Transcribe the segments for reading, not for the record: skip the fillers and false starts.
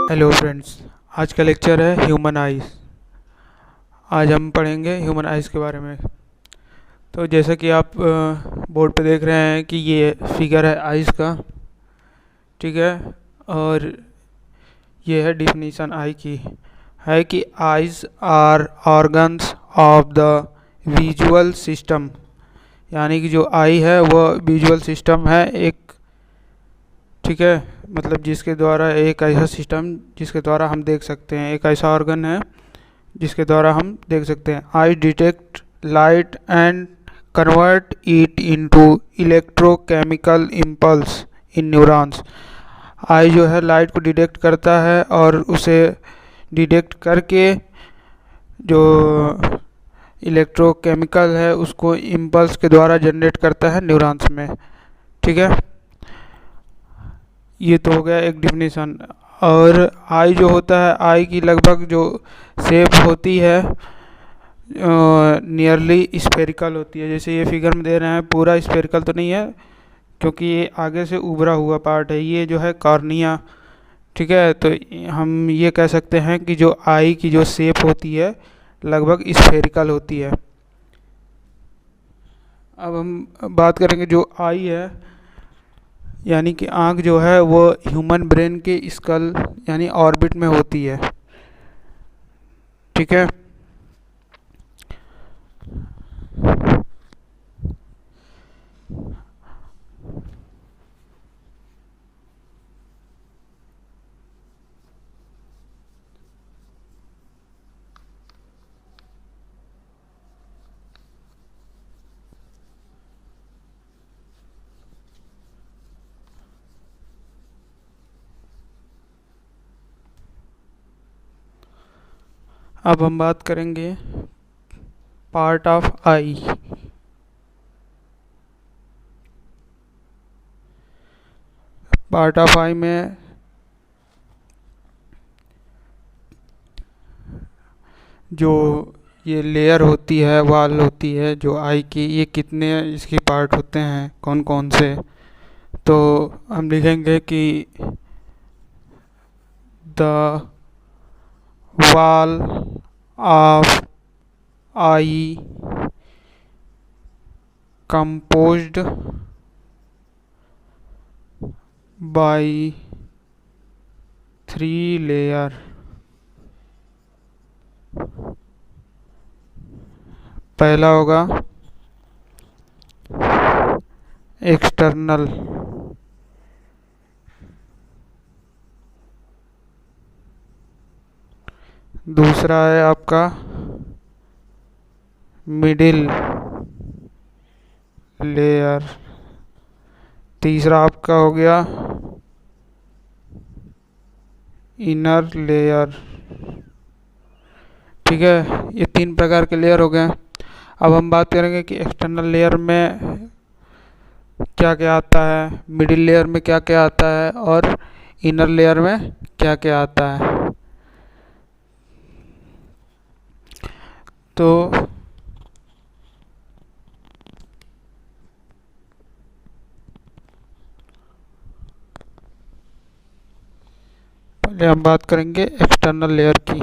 Hello friends. आज का lecture है ह्यूमन आइज़। आज हम पढ़ेंगे ह्यूमन आइज़ के बारे में। तो जैसा कि आप बोर्ड पे देख रहे हैं कि ये फिगर है आइज़ का, ठीक है। और ये है डिफिनीशन आई की, है कि eyes are organs of the visual system, यानी कि जो आई है वह विजुअल सिस्टम है एक, ठीक है। मतलब जिसके द्वारा एक ऐसा सिस्टम जिसके द्वारा हम देख सकते हैं, एक ऐसा ऑर्गन है जिसके द्वारा हम देख सकते हैं। Eye detect light and convert it into electrochemical impulse in neurons. Eye जो है लाइट को डिटेक्ट करता है और उसे डिटेक्ट करके जो इलेक्ट्रोकेमिकल है उसको इम्पल्स के द्वारा जनरेट करता है न्यूरॉन्स में, ठीक है। ये तो हो गया एक डिफिनीशन। और आई जो होता है, आई की लगभग जो शेप होती है नियरली स्फेरिकल होती है। जैसे ये फिगर में दे रहे हैं, पूरा स्फेरिकल तो नहीं है क्योंकि ये आगे से उभरा हुआ पार्ट है, ये जो है कॉर्निया, ठीक है। तो हम ये कह सकते हैं कि जो आई की जो शेप होती है लगभग स्फेरिकल होती है। अब हम बात करेंगे जो आई है, यानी कि आँख जो है वो ह्यूमन ब्रेन के स्कल यानी ऑर्बिट में होती है, ठीक है। अब हम बात करेंगे part of eye. Part of eye में जो ये लेयर होती है, वाल होती है जो आई की, ये कितने इसके पार्ट होते हैं, कौन कौन से। तो हम लिखेंगे कि the wall of eye composed by 3 layer। पहला होगा एक्सटर्नल, दूसरा है आपका मिडिल लेयर, तीसरा आपका हो गया इनर लेयर, ठीक है। ये 3 प्रकार के लेयर हो गए। अब हम बात करेंगे कि एक्सटर्नल लेयर में क्या क्या आता है, मिडिल लेयर में क्या क्या आता है और इनर लेयर में क्या क्या आता है। तो पहले हम बात करेंगे एक्सटर्नल लेयर की।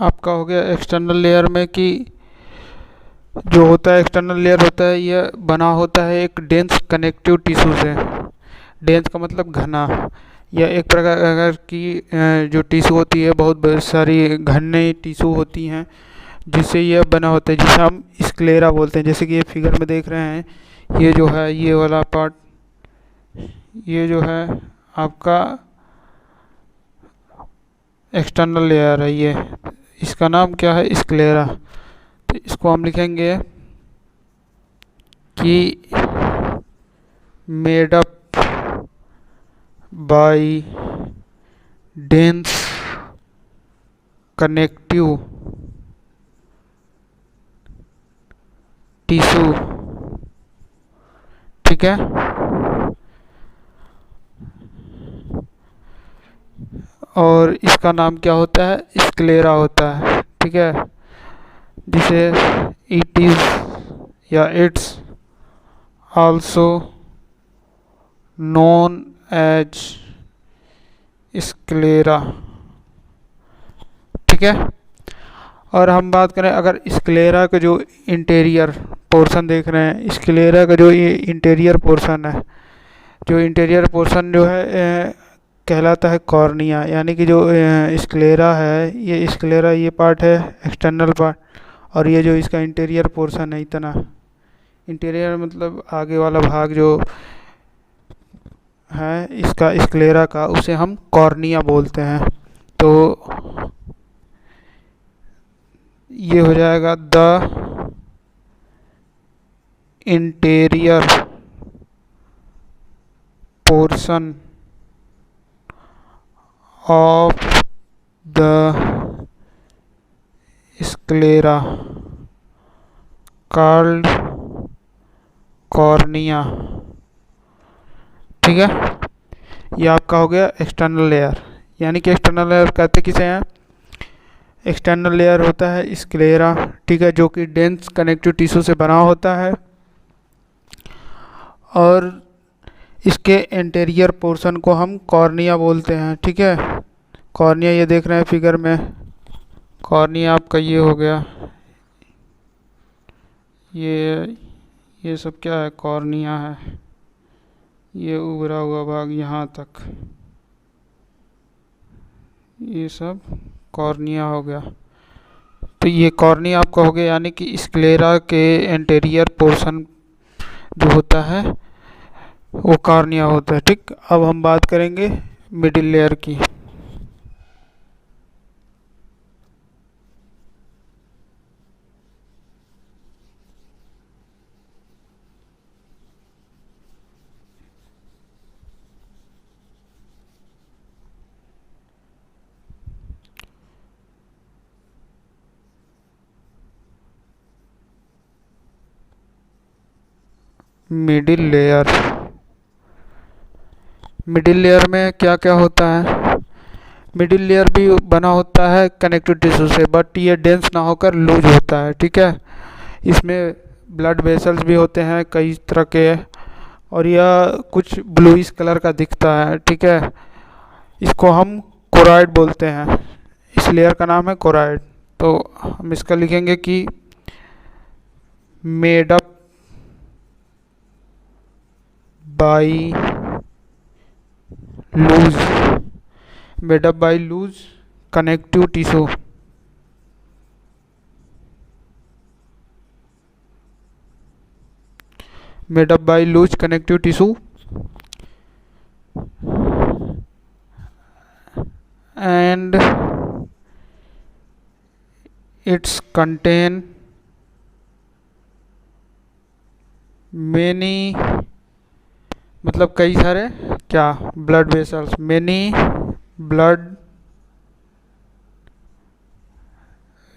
आपका हो गया एक्सटर्नल लेयर में कि जो होता है एक्सटर्नल लेयर होता है, यह बना होता है एक डेंस कनेक्टिव टिश्यू से। डेंस का मतलब घना। यह एक प्रकार की जो टिश्यू होती है, बहुत सारी घने टिश्यू होती हैं जिससे यह बना होता है, जिसे हम स्क्लेरा बोलते हैं। जैसे कि ये फिगर में देख रहे हैं, ये जो है ये वाला पार्ट, ये जो है आपका एक्सटर्नल लेयर है, ये इसका नाम क्या है, स्क्लेरा। तो इसको हम लिखेंगे कि made up by dense connective tissue, ठीक है। और इसका नाम क्या होता है, स्क्लेरा होता है, ठीक है। जिसे इट इज़ या it's also known as sclera. ठीक है। और हम बात करें अगर स्क्लेरा का जो इंटीरियर पोर्शन देख रहे हैं, स्क्लेरा का जो ये इंटीरियर पोर्शन है, जो इंटीरियर पोर्शन जो है कहलाता है कॉर्निया। यानी कि जो स्क्लेरा है, ये स्क्लेरा ये पार्ट है एक्सटर्नल पार्ट, और ये जो इसका इंटीरियर पोर्शन है, इतना इंटीरियर मतलब आगे वाला भाग जो है इसका स्क्लेरा का, उसे हम कॉर्निया बोलते हैं। तो ये हो जाएगा the interior portion of the sclera called cornea. ठीक है। ये आपका हो गया एक्सटर्नल लेयर। यानी कि एक्सटर्नल लेयर कहते किसे हैं? एक्सटर्नल लेयर होता है स्क्लेरा, ठीक है, जो कि डेंस कनेक्टिव टिश्यू से बना होता है, और इसके इंटीरियर पोर्शन को हम कॉर्निया बोलते हैं। ठीक है। कॉर्निया ये देख रहे हैं फिगर में, कॉर्निया आपका ये हो गया, ये सब क्या है? कॉर्निया है। ये उभरा हुआ भाग यहाँ तक, ये सब कॉर्निया हो गया। तो ये कॉर्निया आपका हो गया, यानी कि स्क्लेरा के इंटीरियर पोर्शन जो होता है वो कॉर्निया होता है। ठीक। अब हम बात करेंगे मिडिल लेयर की। मिडिल लेयर, मिडिल लेयर में क्या क्या होता है? मिडिल लेयर भी बना होता है कनेक्टिव टिश्यू से, बट ये डेंस ना होकर लूज होता है। ठीक है। इसमें ब्लड वेसल्स भी होते हैं कई तरह के, और यह कुछ ब्लूइश कलर का दिखता है। ठीक है। इसको हम कोराइड बोलते हैं। इस लेयर का नाम है कोराइड। तो हम इसका लिखेंगे कि made up by loose, made up by loose connective tissue. Made up by loose connective tissue and it's contain many, मतलब कई सारे क्या? Blood vessels, many blood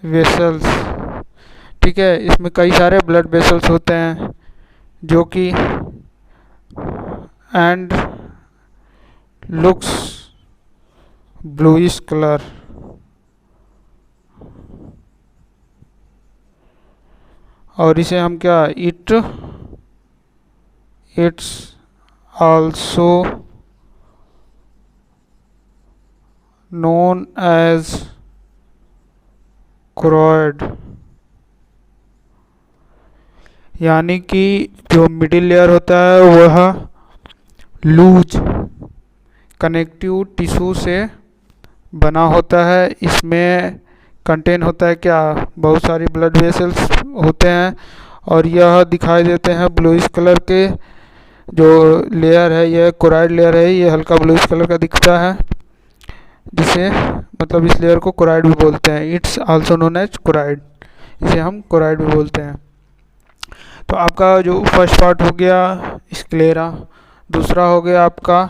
vessels. ठीक है। इसमें कई सारे ब्लड वेसल्स होते हैं जो कि एंड लुक्स ब्लूइश कलर, और इसे हम क्या? It's also known as choroid. यानी कि जो मिडिल लेयर होता है वह लूज कनेक्टिव टिश्यू से बना होता है। इसमें कंटेन होता है क्या? बहुत सारी ब्लड वेसल्स होते हैं, और यह दिखाई देते हैं ब्लूइश कलर के। जो लेयर है यह कोराइड लेयर है, ये हल्का ब्लूइश कलर का दिखता है, जिसे मतलब इस लेयर को कोराइड भी बोलते हैं। It's also known as choroid, इसे हम कोराइड भी बोलते हैं। तो आपका जो फर्स्ट पार्ट हो गया स्क्लेरा, दूसरा हो गया आपका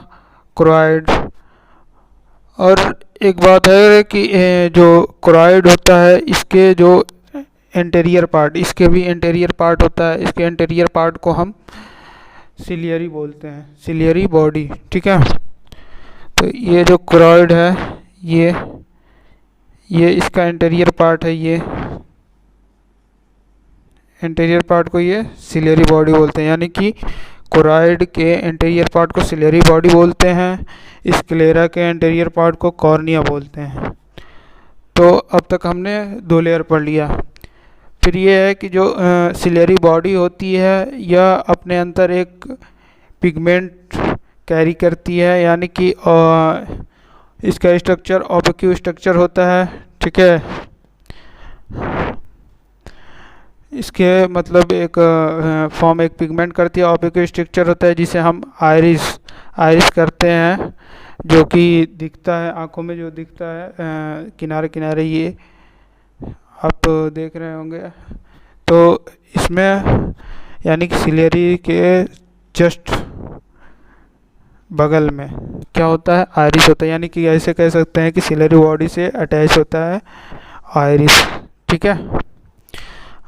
कोराइड। और एक बात है कि जो कोराइड होता है इसके जो इंटीरियर पार्ट, इसके भी इंटीरियर पार्ट होता है, इसके इंटीरियर पार्ट को हम सिलियरी बोलते हैं, सिलियरी बॉडी। ठीक है। तो ये जो कोराइड है ये इसका इंटीरियर पार्ट है, ये इंटीरियर पार्ट को ये सिलियरी बॉडी बोलते हैं। यानी कि कोराइड के इंटीरियर पार्ट को सिलेरी बॉडी बोलते हैं, स्क्लेरा के इंटीरियर पार्ट को कॉर्निया बोलते हैं। तो अब तक हमने 2 लेयर पढ़ लिया। फिर ये है कि जो सिलेरी बॉडी होती है यह अपने अंदर एक पिगमेंट कैरी करती है, यानी कि इसका स्ट्रक्चर ऑब्लिक्यू स्ट्रक्चर होता है। ठीक है, इसके मतलब एक फॉर्म एक पिगमेंट करती है, ऑब्लिक्यू स्ट्रक्चर होता है जिसे हम आइरिस करते हैं, जो कि दिखता है आंखों में, जो दिखता है किनारे किनारे ये आप देख रहे होंगे। तो इसमें यानी कि सिलेरी के जस्ट बगल में क्या होता है, आइरिस होता है, यानी कि ऐसे कह सकते हैं कि सिलेरी बॉडी से अटैच होता है आइरिस। ठीक है,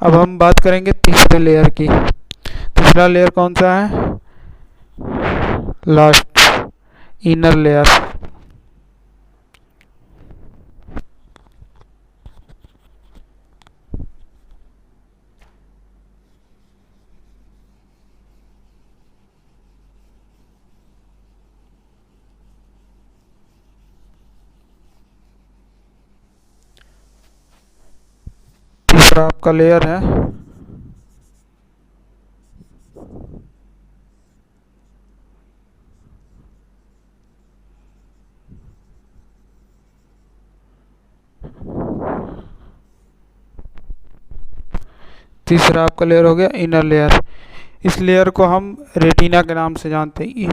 अब हम बात करेंगे तीसरे लेयर की। तीसरा लेयर कौन सा है? Last, inner layer. तीसरा आपका लेयर है तीसरा आपका लेयर हो गया इनर लेयर। इस लेयर को हम रेटिना के नाम से जानते हैं।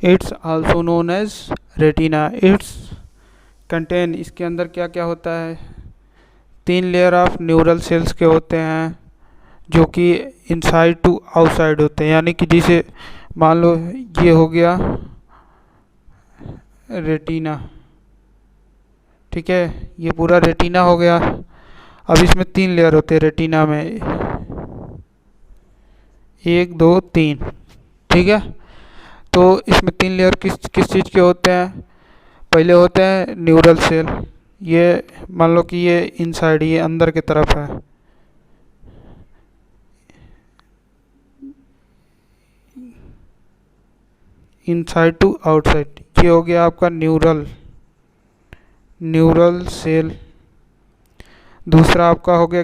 It's also known as retina. It's contain, इसके अंदर क्या क्या होता है? 3 लेयर ऑफ न्यूरल सेल्स के होते हैं, जो कि इनसाइड टू आउटसाइड होते हैं, यानी कि जैसे मान लो ये हो गया रेटिना। ठीक है, ये पूरा रेटिना हो गया। अब इसमें 3 लेयर होते हैं रेटिना में, 1 2 3। ठीक है, तो इसमें 3 लेयर किस किस चीज़ के होते हैं? पहले होते हैं न्यूरल सेल, ये मान लो कि ये इनसाइड, ये अंदर की तरफ है। इनसाइड टू आउटसाइड, ये हो गया आपका न्यूरल सेल। दूसरा आपका हो गया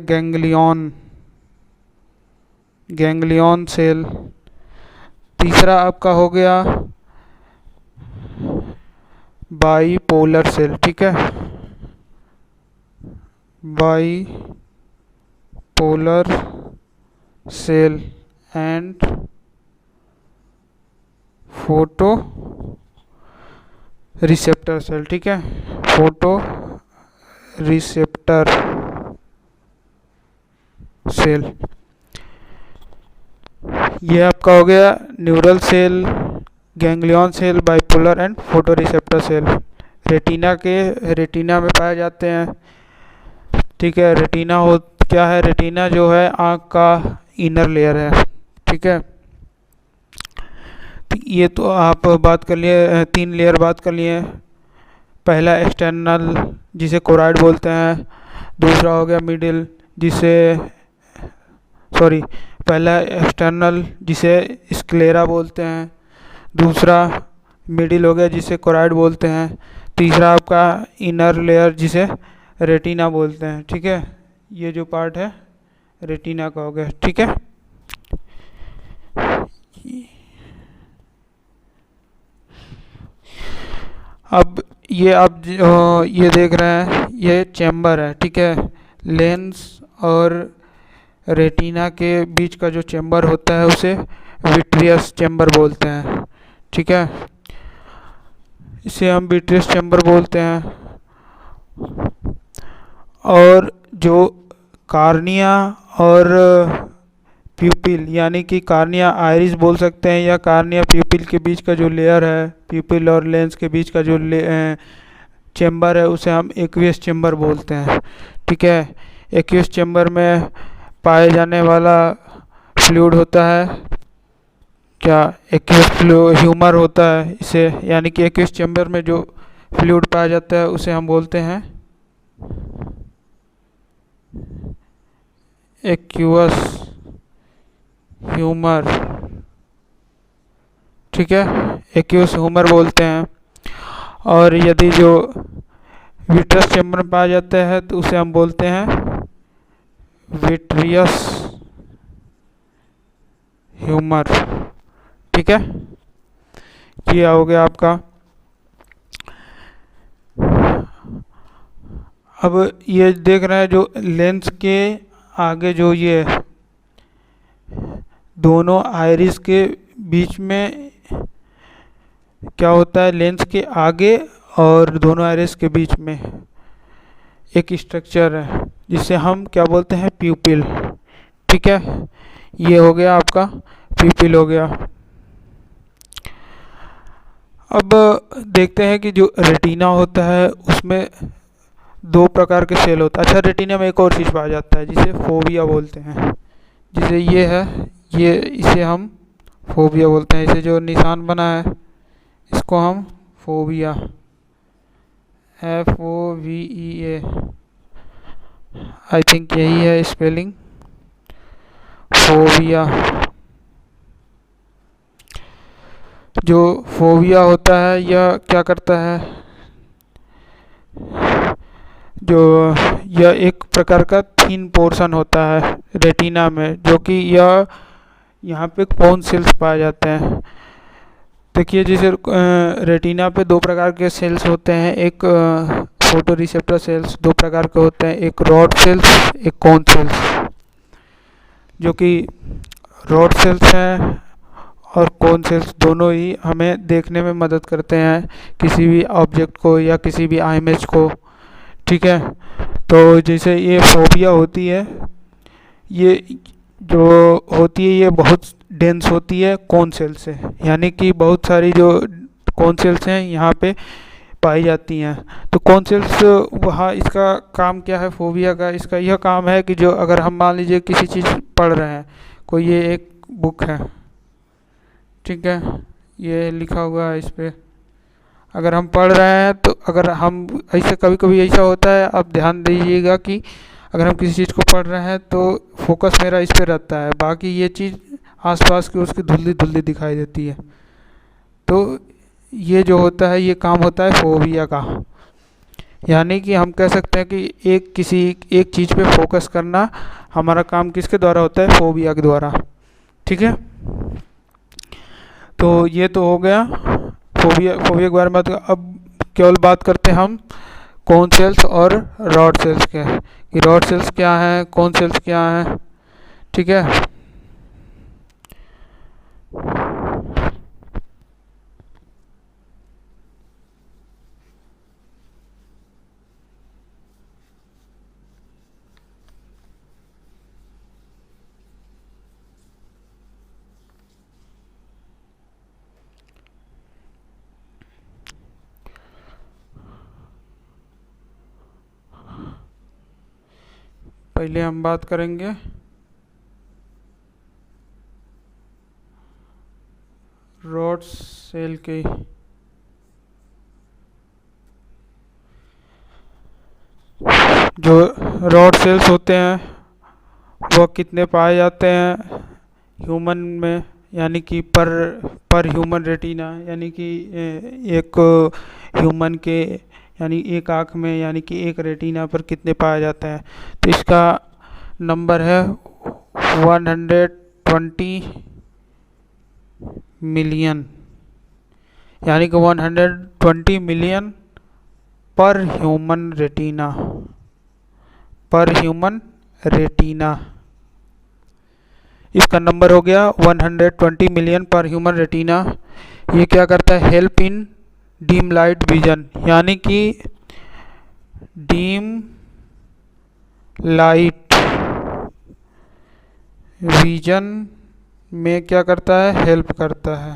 गैंग्लियन सेल। तीसरा आपका हो गया बाईपोलर सेल। ठीक है, bipolar cell and photoreceptor cell. ठीक है, फोटो रिसेप्टर सेल। ये आपका हो गया neural cell, ganglion cell, bipolar and photoreceptor cell. Retina में पाए जाते हैं। ठीक है, रेटिना हो क्या है? रेटिना जो है आँख का इनर लेयर है। ठीक है, ये तो आप बात कर लिए, 3 लेयर बात कर लिए। पहला एक्सटर्नल, जिसे कोराइड बोलते हैं। दूसरा हो गया मिडिल, पहला एक्सटर्नल जिसे स्क्लेरा बोलते हैं। दूसरा मिडिल हो गया जिसे कोराइड बोलते हैं। तीसरा आपका इनर लेयर जिसे रेटिना बोलते हैं। ठीक है, ये जो पार्ट है रेटिना का हो गया। ठीक है, अब ये आप ये देख रहे हैं, ये चैम्बर है। ठीक है, लेंस और रेटिना के बीच का जो चैम्बर होता है उसे विट्रियस चैम्बर बोलते हैं। ठीक है, इसे हम विट्रियस चैम्बर बोलते हैं। और जो कार्निया और प्यूपिल, यानी कि कार्निया आइरिस बोल सकते हैं, या कार्निया प्यूपिल के बीच का जो लेयर है, प्यूपिल और लेंस के बीच का जो चैम्बर है, उसे हम एक्वियस चैम्बर बोलते हैं। ठीक है, एक्वियस चैम्बर में पाए जाने वाला फ्लूइड होता है क्या? एक्वियस ह्यूमर होता है इसे, यानी कि एक्वियस चैम्बर में जो फ्लूइड पाया जाता है उसे हम बोलते हैं एक्वियस ह्यूमर। ठीक है, एक्यूस ह्यूमर बोलते हैं। और यदि जो विट्रस चेम्बर में पाया जाता है तो उसे हम बोलते हैं विट्रियस ह्यूमर। ठीक है, ये हो गया आपका। अब ये देख रहे हैं जो लेंस के आगे जो ये दोनों आइरिस के बीच में क्या होता है, लेंस के आगे और दोनों आइरिस के बीच में एक स्ट्रक्चर है जिसे हम क्या बोलते हैं, प्यूपिल। ठीक है, ये हो गया आपका प्यूपिल हो गया। अब देखते हैं कि जो रेटिना होता है उसमें दो प्रकार के सेल होता है। अच्छा, रेटिना में एक और चीज़ पाया जाता है जिसे फोबिया बोलते हैं, जिसे ये है, ये इसे हम फोबिया बोलते हैं। इसे जो निशान बना है इसको हम फोबिया, FOVEA, आई थिंक यही है स्पेलिंग, फोबिया। जो फोबिया होता है यह क्या करता है, जो यह एक प्रकार का थिन पोर्शन होता है रेटिना में, जो कि यह यहाँ पे कौन सेल्स पाए जाते हैं। देखिए, जैसे रेटिना पे दो प्रकार के सेल्स होते हैं, एक फोटो रिसेप्टर सेल्स दो प्रकार के होते हैं, एक रॉड सेल्स, एक कोन सेल्स। जो कि रॉड सेल्स हैं और कोन सेल्स दोनों ही हमें देखने में मदद करते हैं किसी भी ऑब्जेक्ट को या किसी भी इमेज को। ठीक है, तो जैसे ये फोबिया होती है, ये जो होती है ये बहुत डेंस होती है कोन सेल से, यानी कि बहुत सारी जो कोन सेल्स हैं यहाँ पे पाई जाती हैं। तो कोन सेल्स वहाँ, इसका काम क्या है फोबिया का, इसका यह काम है कि जो अगर हम मान लीजिए किसी चीज़ पढ़ रहे हैं, कोई ये एक बुक है, ठीक है, ये लिखा हुआ है इस पर, अगर हम पढ़ रहे हैं तो अगर हम ऐसे कभी कभी ऐसा होता है, आप ध्यान दीजिएगा कि अगर हम किसी चीज़ को पढ़ रहे हैं तो फोकस मेरा इस पर रहता है, बाकी ये चीज़ आसपास की उसकी धुंधली धुंधली दिखाई देती है। तो ये जो होता है ये काम होता है फोबिया का, यानी कि हम कह सकते हैं कि एक चीज़ पे फोकस करना हमारा काम किसके द्वारा होता है, फोबिया के द्वारा। ठीक है, तो ये तो हो गया फोबिया के बारे में। अब केवल बात करते हैं हम कोन सेल्स और रॉड सेल्स के, कि रॉड सेल्स क्या हैं, कोन सेल्स क्या हैं। ठीक है, पहले हम बात करेंगे रॉड सेल की। जो रॉड सेल्स होते हैं वह कितने पाए जाते हैं ह्यूमन में, यानी कि पर ह्यूमन रेटिना, यानी कि एक ह्यूमन के, यानी एक आँख में, यानी कि एक रेटिना पर कितने पाया जाते हैं। तो इसका नंबर है 120 मिलियन, यानी कि 120 मिलियन पर ह्यूमन रेटिना, पर ह्यूमन रेटिना। इसका नंबर हो गया 120 मिलियन पर ह्यूमन रेटिना। ये क्या करता है, help in dim light vision, यानी कि डीम लाइट विजन में क्या करता है, हेल्प करता है,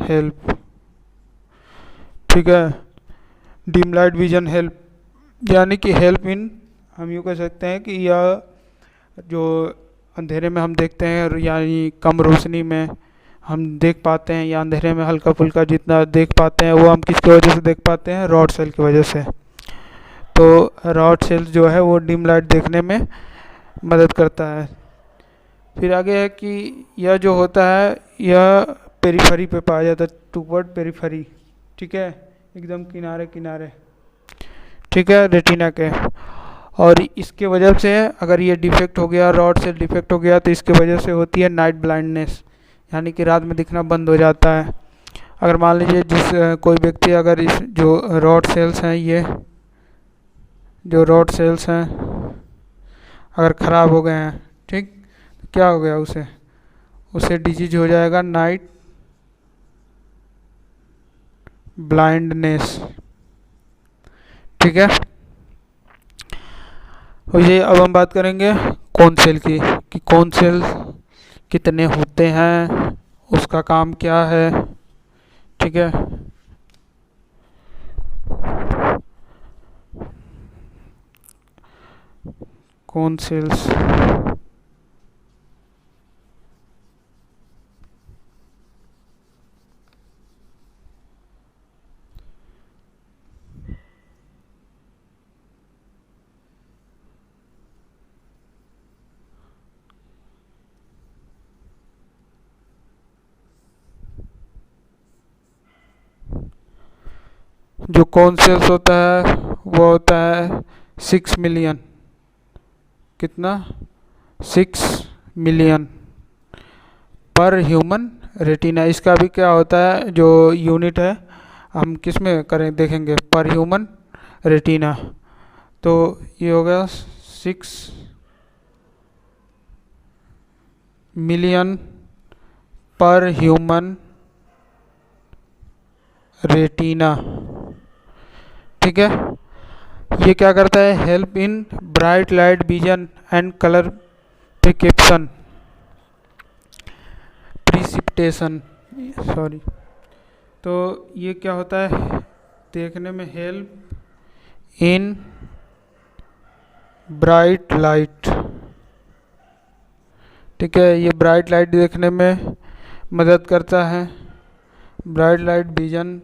हेल्प। ठीक है, डीम लाइट विजन हेल्प, यानी कि हेल्प इन, हम यूँ कह सकते हैं कि यह जो अंधेरे में हम देखते हैं, यानी कम रोशनी में हम देख पाते हैं, या अंधेरे में हल्का फुल्का जितना देख पाते हैं वो हम किसकी वजह से देख पाते हैं, रॉड सेल की वजह से। तो रॉड सेल जो है वो डिम लाइट देखने में मदद करता है। फिर आगे है कि यह जो होता है यह पेरिफेरी पे पाया जाता है, टूवर्ड पेरिफेरी, ठीक है, एकदम किनारे किनारे, ठीक है, रेटिना के। और इसके वजह से अगर ये डिफेक्ट हो गया, रॉड से डिफेक्ट हो गया, तो इसके वजह से होती है नाइट ब्लाइंडनेस, यानी कि रात में दिखना बंद हो जाता है। अगर मान लीजिए कोई व्यक्ति अगर इस जो रॉड सेल्स हैं, ये जो रॉड सेल्स हैं अगर ख़राब हो गए हैं, ठीक, तो क्या हो गया, उसे डिजीज हो जाएगा नाइट ब्लाइंडनेस, ठीक है। और ये अब हम बात करेंगे कौन सेल की, कि कौन सेल कितने होते हैं, उसका काम क्या है, ठीक है। कौन सेल्स, जो कौन सेल्स होता है वो होता है 6 मिलियन, कितना, 6 मिलियन पर ह्यूमन रेटिना। इसका भी क्या होता है, जो यूनिट है हम किस में करें देखेंगे, पर ह्यूमन रेटिना। तो ये हो गया 6 मिलियन पर ह्यूमन रेटिना, ठीक है। ये क्या करता है, help in bright light vision and colour prescription precipitation, sorry. तो ये क्या होता है, देखने में हेल्प इन ब्राइट लाइट, ठीक है, ये ब्राइट लाइट देखने में मदद करता है, bright light vision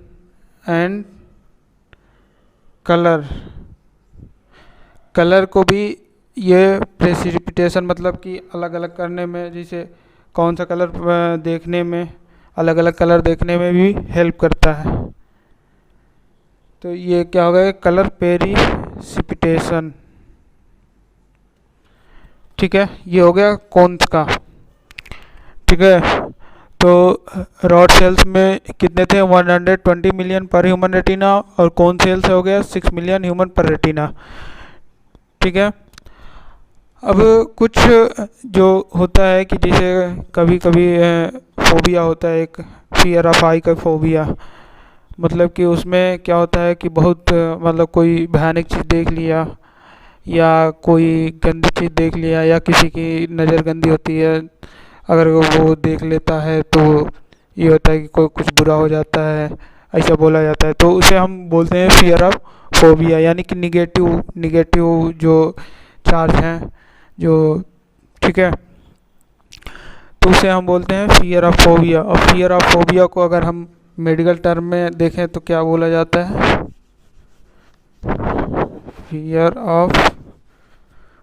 and colour को भी ये प्रेसिपिटेशन मतलब कि अलग अलग करने में, जैसे कौन सा कलर देखने में, अलग अलग कलर देखने में भी हेल्प करता है। तो ये क्या हो गया, कलर प्रेसिपिटेशन, ठीक है, ये हो गया कौन का, ठीक है। तो रॉड सेल्स में कितने थे, 120 मिलियन पर ह्यूमन रेटिना, और कौन सेल्स हो गया 6 मिलियन ह्यूमन पर रेटिना, ठीक है। अब कुछ जो होता है कि जैसे कभी कभी फोबिया होता है, एक फियर ऑफ आई का फोबिया, मतलब कि उसमें क्या होता है कि बहुत मतलब कोई भयानक चीज़ देख लिया या कोई गंदी चीज़ देख लिया या किसी की नज़र गंदी होती है, अगर वो देख लेता है तो ये होता है कि कोई कुछ बुरा हो जाता है, ऐसा बोला जाता है। तो उसे हम बोलते हैं फियर ऑफ फोबिया, यानी कि निगेटिव जो चार्ज हैं जो, ठीक है, तो उसे हम बोलते हैं फियर ऑफ फोबिया। और फियर ऑफ फोबिया को अगर हम मेडिकल टर्म में देखें तो क्या बोला जाता है, फियर ऑफ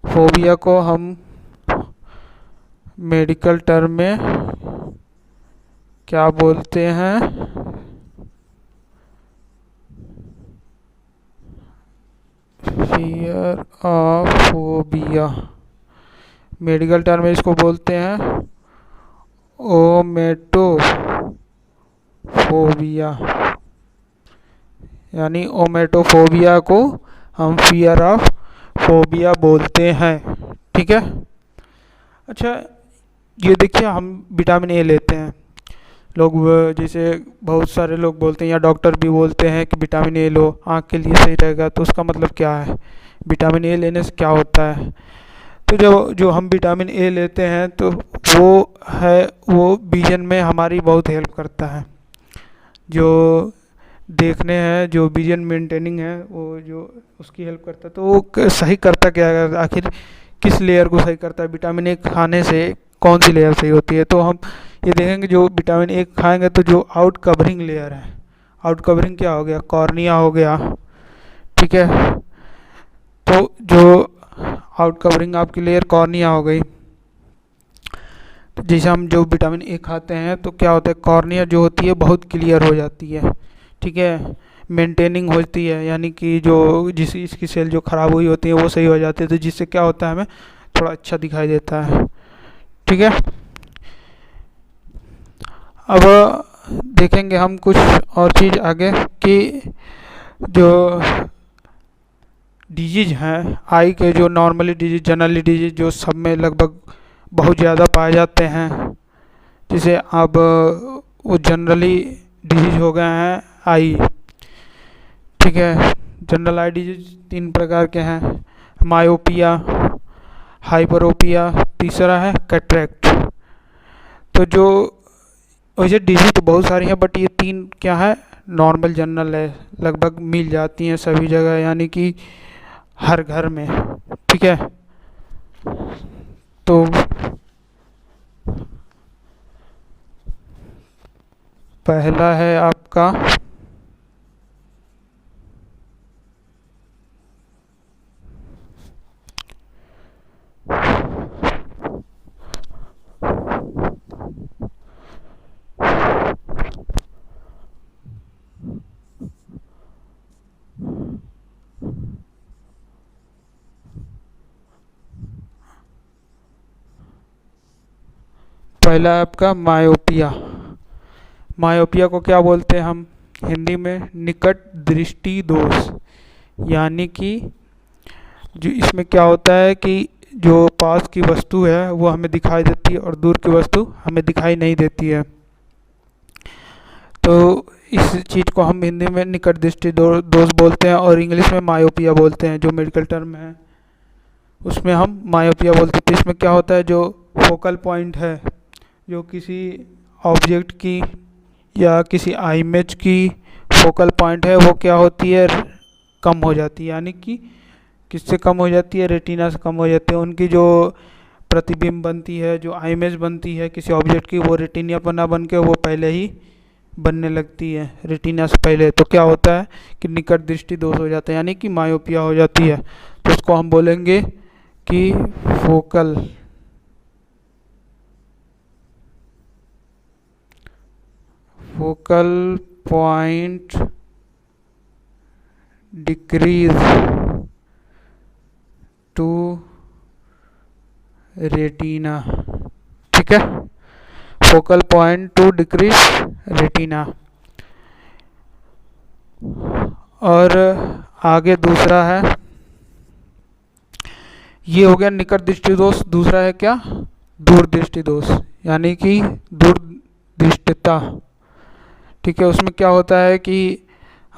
फोबिया को हम मेडिकल टर्म में क्या बोलते हैं, fear of phobia, medical term में इसको बोलते हैं ओमेटोफोबिया, यानी ओमेटोफोबिया को हम फियर ऑफ फोबिया बोलते हैं, ठीक है। अच्छा, ये देखिए हम विटामिन ए लेते हैं, लोग जैसे बहुत सारे लोग बोलते हैं या डॉक्टर भी बोलते हैं कि विटामिन ए लो, आँख के लिए सही रहेगा। तो उसका मतलब क्या है, विटामिन ए लेने से क्या होता है। तो जो हम विटामिन ए लेते हैं तो वो विजन में हमारी बहुत हेल्प करता है, जो देखने हैं, जो विजन मेंटेनिंग है वो जो उसकी हेल्प करता है। तो वो सही करता क्या है, आखिर किस लेयर को सही करता है, विटामिन ए खाने से कौन सी लेयर सही होती है। तो हम ये देखेंगे जो विटामिन ए खाएंगे तो जो आउट कवरिंग लेयर है, आउट कवरिंग क्या हो गया, कॉर्निया हो गया, ठीक है। तो जो आउट कवरिंग आपकी लेयर कॉर्निया हो गई, तो जैसे हम जो विटामिन ए खाते हैं तो क्या होता है, कॉर्निया जो होती है बहुत क्लियर हो जाती है, ठीक है, मेंटेनिंग होती है, यानी कि जो जिस इसकी सेल जो ख़राब हुई होती है वो सही हो जाती है, तो जिससे क्या होता है हमें थोड़ा अच्छा दिखाई देता है, ठीक है। अब देखेंगे हम कुछ और चीज़ आगे कि जो डिजीज हैं आई के, जो नॉर्मली डिजीज जनरली डिजीज जो सब में लगभग बहुत ज़्यादा पाए जाते हैं, जैसे अब वो जनरली डिजीज हो गए हैं आई, ठीक है। जनरल आई डिजीज 3 प्रकार के हैं, मायोपिया, हाइपरोपिया, तीसरा है कैटरेक्ट। तो जो वैसे डिजीज तो बहुत सारी हैं बट ये 3 क्या है, नॉर्मल जनरल है, लगभग मिल जाती हैं सभी जगह, यानी कि हर घर में, ठीक है। तो पहला है आपका पहला आपका मायोपिया। मायोपिया को क्या बोलते हैं हम हिंदी में, निकट दृष्टि दोष, यानी कि जो इसमें क्या होता है कि जो पास की वस्तु है वो हमें दिखाई देती है और दूर की वस्तु हमें दिखाई नहीं देती है। तो इस चीज़ को हम हिंदी में निकट दृष्टि दोष बोलते हैं और इंग्लिश में मायोपिया बोलते हैं, जो मेडिकल टर्म है उसमें हम मायोपिया बोलते हैं। तो इसमें क्या होता है, जो फोकल पॉइंट है जो किसी ऑब्जेक्ट की या किसी इमेज की फोकल पॉइंट है वो क्या होती है, कम हो जाती है, यानी कि किससे कम हो जाती है, रेटिना से कम हो जाती है। उनकी जो प्रतिबिंब बनती है, जो इमेज बनती है किसी ऑब्जेक्ट की, वो रेटिना पर ना बन के वो पहले ही बनने लगती है रेटिना से पहले। तो क्या होता है कि निकट दृष्टि दोष हो जाता है, यानी कि मायोपिया हो जाती है। तो उसको हम बोलेंगे कि focal point decrease to retina, ठीक है, focal point to decrease retina. और आगे दूसरा है, ये हो गया निकट दृष्टि दोष। दूसरा है क्या, दूर दृष्टि दोष, यानी कि दूर दृष्टता, ठीक है। उसमें क्या होता है कि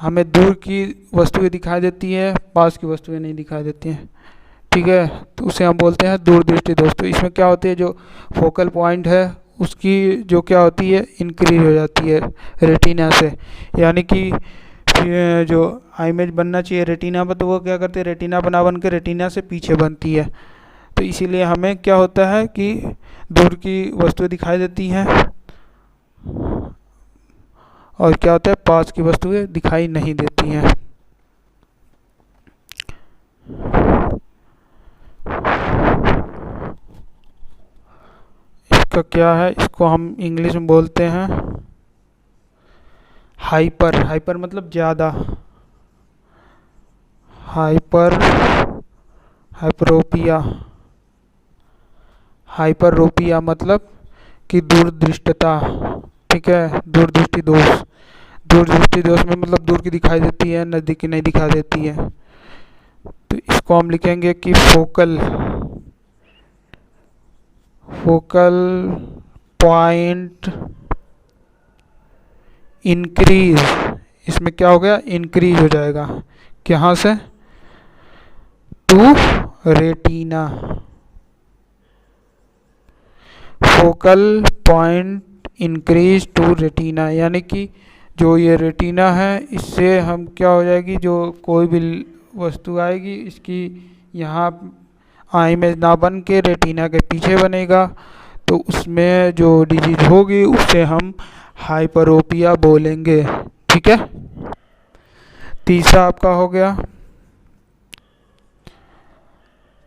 हमें दूर की वस्तुएं दिखाई देती है, पास की वस्तुएं नहीं दिखाई देती हैं, ठीक है। तो उसे हम बोलते हैं दूर दृष्टि दोष। तो इसमें क्या होती है, जो फोकल पॉइंट है उसकी जो क्या होती है, इंक्रीज हो जाती है रेटिना से, यानी कि जो इमेज बनना चाहिए रेटिना पर तो वो क्या करते हैं, रेटिना पर ना बन के रेटिना से पीछे बनती है। तो इसीलिए हमें क्या होता है कि दूर की वस्तुएं दिखाई देती हैं और क्या होता है, पास की वस्तुएं दिखाई नहीं देती हैं। इसका क्या है, इसको हम इंग्लिश में बोलते हैं हाइपर। हाइपर मतलब ज़्यादा, हाइपरोपिया। हाइपरोपिया मतलब कि दूरदृष्टता, ठीक है, दूरदृष्टि दोष। दूरदृष्टि दोष में मतलब दूर की दिखाई देती है, नज़दीक की नहीं दिखाई देती है। तो इसको हम लिखेंगे कि फोकल पॉइंट इंक्रीज। इसमें क्या हो गया, इंक्रीज हो जाएगा, कहाँ से, to retina. Focal point increase to retina, यानी कि जो ये रेटिना है इससे हम क्या हो जाएगी, जो कोई भी वस्तु आएगी इसकी यहाँ इमेज ना बन के रेटिना के पीछे बनेगा, तो उसमें जो डिजीज होगी उसे हम हाइपरोपिया बोलेंगे, ठीक है। तीसरा आपका हो गया,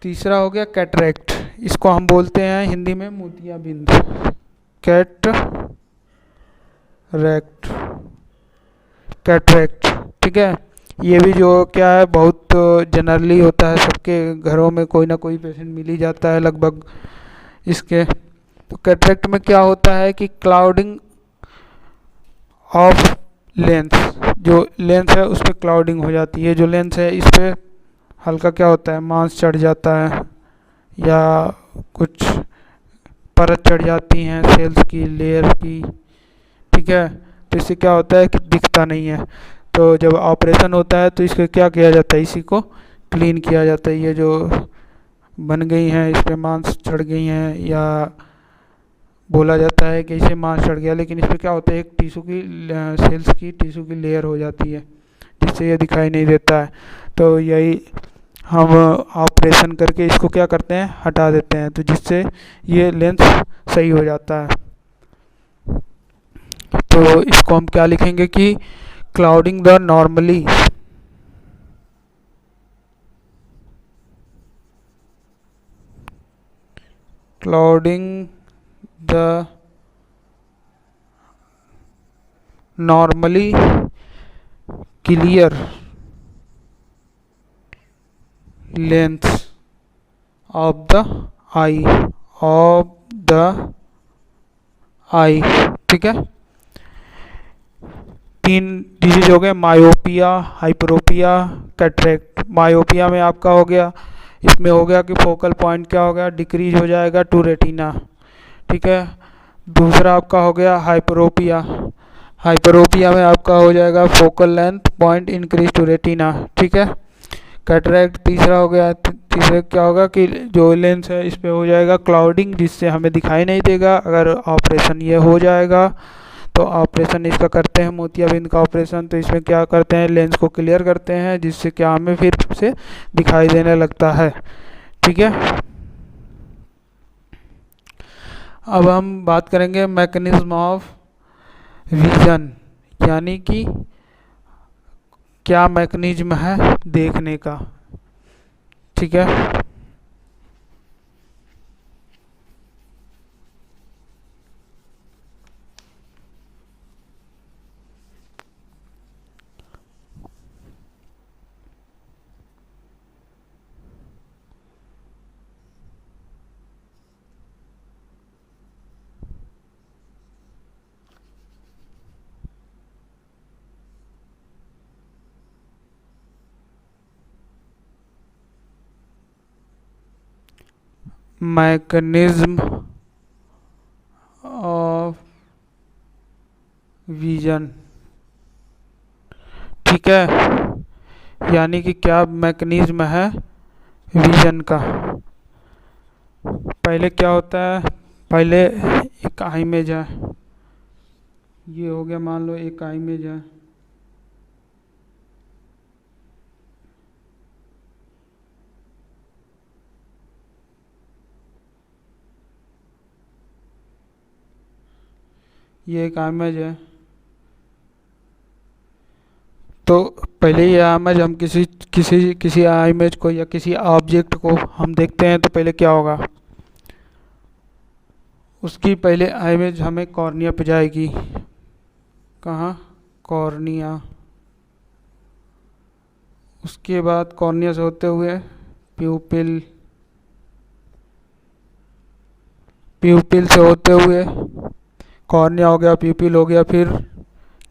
तीसरा हो गया कैटरेक्ट, इसको हम बोलते हैं हिंदी में मोतियाबिंद, कैटरैक्ट, कैटरैक्ट। ठीक है, ये भी जो क्या है बहुत जनरली होता है, सबके घरों में कोई ना कोई पेशेंट मिल ही जाता है लगभग इसके। तो कैटरैक्ट में क्या होता है कि क्लाउडिंग ऑफ लेंस, जो लेंस है उस पर क्लाउडिंग हो जाती है, जो लेंस है इस पर हल्का क्या होता है, मांस चढ़ जाता है या कुछ परत चढ़ जाती हैं सेल्स की, लेयर की। ठीक है, तो इससे क्या होता है कि दिखता नहीं है। तो जब ऑपरेशन होता है तो इसको क्या किया जाता है, इसी को क्लीन किया जाता है। ये जो बन गई हैं, इस पर मांस चढ़ गई हैं, या बोला जाता है कि इसे मांस चढ़ गया, लेकिन इस पर क्या होता है, एक टिश्यू की सेल्स की टिश्यू की लेयर हो जाती है जिससे ये दिखाई नहीं देता है। तो यही हम ऑपरेशन करके इसको क्या करते हैं, हटा देते हैं, तो जिससे ये लेंस सही हो जाता है। तो इसको हम क्या लिखेंगे कि clouding the normally clouding the normally clear lens of the eye, of the eye. ठीक है, 3 डिजीज हो गए, मायोपिया, हाइपरोपिया, कैटरैक्ट। मायोपिया में आपका हो गया, इसमें हो गया कि फोकल पॉइंट क्या हो गया, डिक्रीज हो जाएगा टू रेटिना। ठीक है, दूसरा आपका हो गया हाइपरोपिया, हाइपरोपिया में आपका हो जाएगा focal length point increase to retina. ठीक है, कैटरैक्ट तीसरा हो गया, तीसरे क्या होगा कि जो लेंस है इस पे हो जाएगा क्लाउडिंग, जिससे हमें दिखाई नहीं देगा। अगर ऑपरेशन ये हो जाएगा तो ऑपरेशन इसका करते हैं मोतियाबिंद का ऑपरेशन, तो इसमें क्या करते हैं, लेंस को क्लियर करते हैं, जिससे क्या हमें फिर से दिखाई देने लगता है। ठीक है, अब हम बात करेंगे मैकेनिज्म ऑफ विजन, यानी कि क्या मैकेनिज्म है देखने का। ठीक है, मैकेनिज्म ऑफ विजन। ठीक है, यानी कि क्या मैकेनिज्म है विजन का। पहले क्या होता है, पहले एक आई इमेज है, ये हो गया मान लो एक आई इमेज है, ये एक इमेज है। तो पहले ये इमेज हम किसी किसी किसी इमेज को या किसी ऑब्जेक्ट को हम देखते हैं तो पहले क्या होगा, उसकी पहले इमेज हमें कॉर्निया पे जाएगी। कहाँ, कॉर्निया। उसके बाद कॉर्निया से होते हुए प्यूपिल, प्यूपिल से होते हुए कॉर्निया हो गया, प्यूपिल हो गया, फिर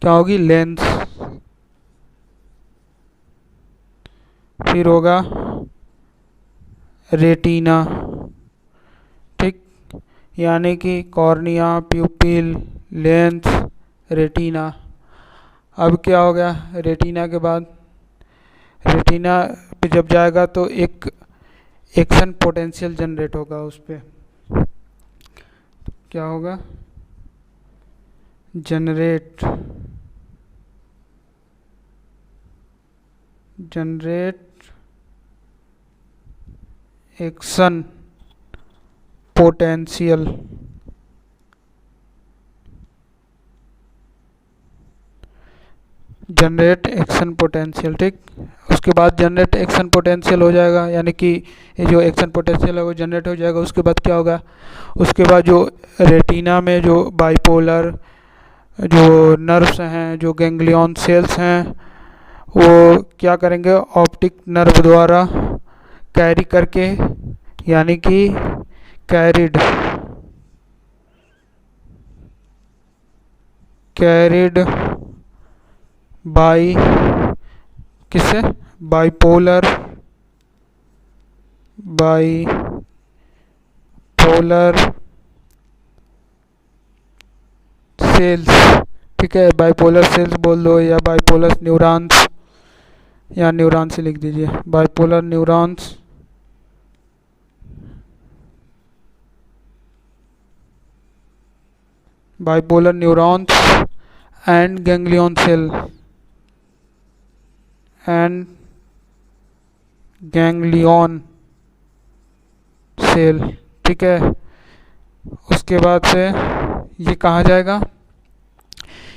क्या होगी लेंस, फिर होगा रेटिना। ठीक, यानी कि कॉर्निया, प्यूपिल, लेंस, रेटिना। अब क्या हो गया, रेटिना के बाद, रेटिना पे जब जाएगा तो एक एक्शन पोटेंशियल जनरेट होगा उस पर। क्या होगा, generate action potential. Generate action potential, ठीक। उसके बाद जनरेट एक्शन पोटेंशियल हो जाएगा, यानी कि ये जो एक्शन पोटेंशियल है वो जनरेट हो जाएगा। उसके बाद क्या होगा, उसके बाद जो रेटिना में जो बाइपोलर जो नर्व्स हैं, जो गैंग्लियन सेल्स हैं, वो क्या करेंगे, ऑप्टिक नर्व द्वारा कैरी करके, यानी कि कैरिड बाई किससे, बाइपोलर सेल्स, ठीक है, बाइपोलर सेल्स बोल दो या बाइपोलर न्यूरॉन्स, या न्यूरॉन्स से लिख दीजिए, bipolar neurons and ganglion cell and ganglion cell, ठीक है। उसके बाद से ये कहाँ जाएगा,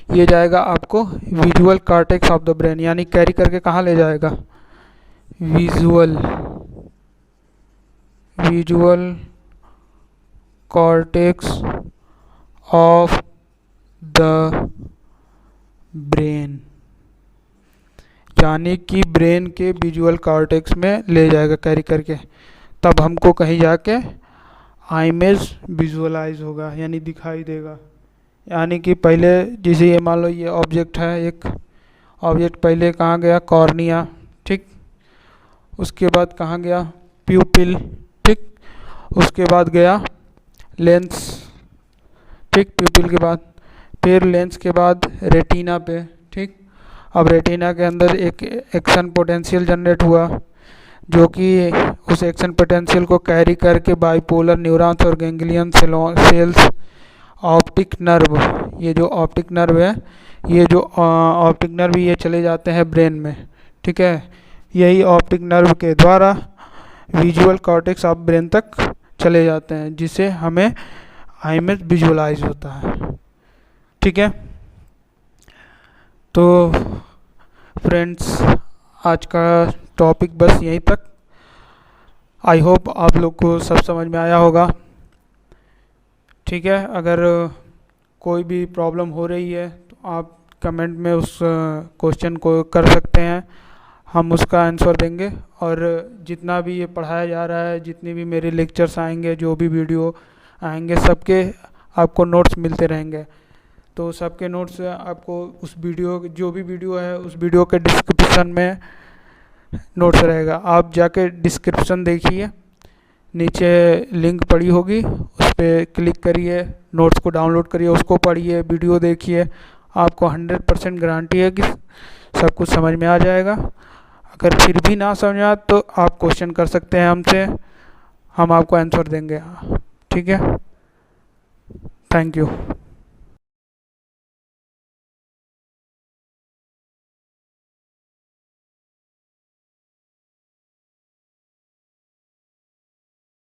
ये जाएगा आपको visual cortex of the brain, यानी कैरी करके कहाँ ले जाएगा, visual cortex of the brain, यानी कि ब्रेन के विजुअल कॉर्टेक्स में ले जाएगा कैरी करके। तब हमको कहीं जाके इमेज विजुअलाइज होगा, यानी दिखाई देगा। यानी कि पहले जैसे ये मान लो ये ऑब्जेक्ट है, एक ऑब्जेक्ट पहले कहाँ गया, कॉर्निया, ठीक। उसके बाद कहाँ गया, प्यूपिल, ठीक। उसके बाद गया लेंस, ठीक। प्यूपिल के बाद फिर लेंस के बाद रेटिना पे, ठीक। अब रेटिना के अंदर एक एक्शन पोटेंशियल जनरेट हुआ, जो कि उस एक्शन पोटेंशियल को कैरी करके बाइपोलर न्यूरॉन्स और गैंग्लियन सेल्स, ऑप्टिक नर्व, ये जो ऑप्टिक नर्व है, ये जो ऑप्टिक नर्व ये चले जाते हैं ब्रेन में, ठीक है। यही ऑप्टिक नर्व के द्वारा विजुअल कॉर्टेक्स ऑफ ब्रेन तक चले जाते हैं, जिससे हमें इमेज विजुअलाइज होता है, ठीक है। तो फ्रेंड्स, आज का टॉपिक बस यहीं तक। आई होप आप लोग को सब समझ में आया होगा, ठीक है। अगर कोई भी प्रॉब्लम हो रही है तो आप कमेंट में उस क्वेश्चन को कर सकते हैं, हम उसका आंसर देंगे। और जितना भी ये पढ़ाया जा रहा है, जितने भी मेरे लेक्चर्स आएंगे, जो भी वीडियो आएंगे, सबके आपको नोट्स मिलते रहेंगे। तो सबके नोट्स आपको उस वीडियो, जो भी वीडियो है उस वीडियो के डिस्क्रिप्शन में नोट्स रहेगा, आप जाके डिस्क्रिप्शन देखिए, नीचे लिंक पड़ी होगी, उस पर क्लिक करिए, नोट्स को डाउनलोड करिए, उसको पढ़िए, वीडियो देखिए, आपको 100% गारंटी है कि सब कुछ समझ में आ जाएगा। अगर फिर भी ना समझ में आए तो आप क्वेश्चन कर सकते हैं हमसे, हम आपको आंसर देंगे, ठीक है। Thank you.